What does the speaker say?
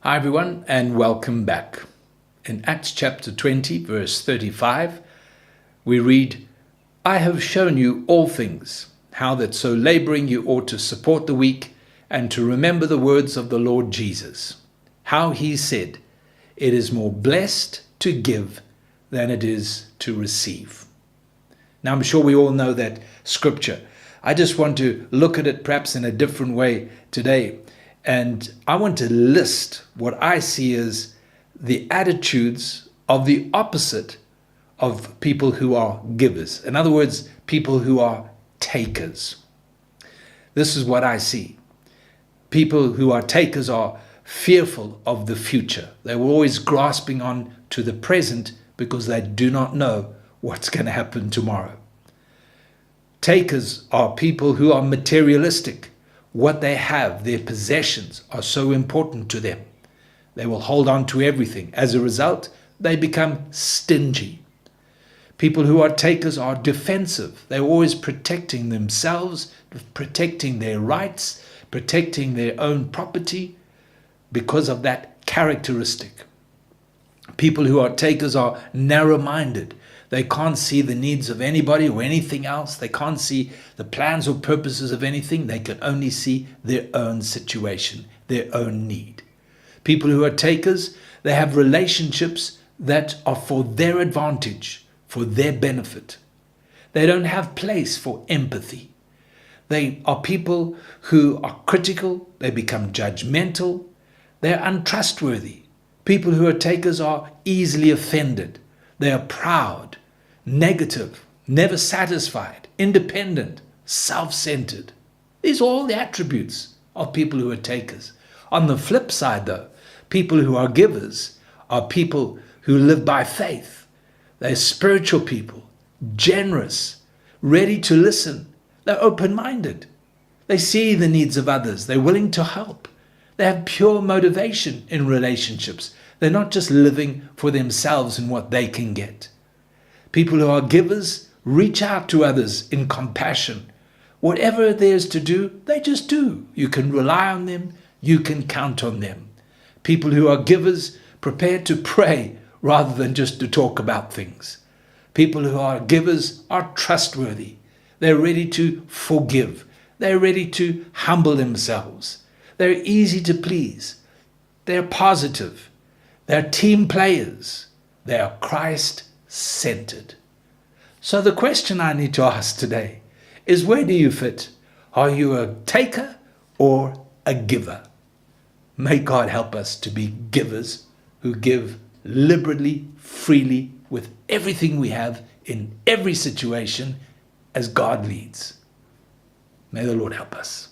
Hi everyone, and welcome back. In Acts chapter 20, verse 35, we read, I have shown you all things, how that so laboring you ought to support the weak, and to remember the words of the Lord Jesus, how he said, it is more blessed to give than it is to receive. Now I'm sure we all know that scripture. I just want to look at it perhaps in a different way today. And I want to list what I see as the attitudes of the opposite of people who are givers. In other words, people who are takers. This is what I see. People who are takers are fearful of the future. They're always grasping on to the present because they do not know what's going to happen tomorrow. Takers are people who are materialistic. What they have, their possessions, are so important to them. They will hold on to everything. As a result, they become stingy. People who are takers are defensive. They're always protecting themselves, protecting their rights, protecting their own property because of that characteristic. People who are takers are narrow-minded. They can't see the needs of anybody or anything else. They can't see the plans or purposes of anything. They can only see their own situation, their own need. People who are takers, they have relationships that are for their advantage, for their benefit. They don't have place for empathy. They are people who are critical. They become judgmental. They're untrustworthy. People who are takers are easily offended. They are proud, negative, never satisfied, independent, self-centered. These are all the attributes of people who are takers. On the flip side, though, people who are givers are people who live by faith. They're spiritual people, generous, ready to listen. They're open-minded. They see the needs of others. They're willing to help. They have pure motivation in relationships. They're not just living for themselves and what they can get. People who are givers reach out to others in compassion. Whatever there is to do, they just do. You can rely on them. You can count on them. People who are givers prepare to pray rather than just to talk about things. People who are givers are trustworthy. They're ready to forgive. They're ready to humble themselves. They're easy to please. They're positive. They're team players. They are Christ-centered. So the question I need to ask today is, where do you fit? Are you a taker or a giver? May God help us to be givers who give liberally, freely, with everything we have in every situation as God leads. May the Lord help us.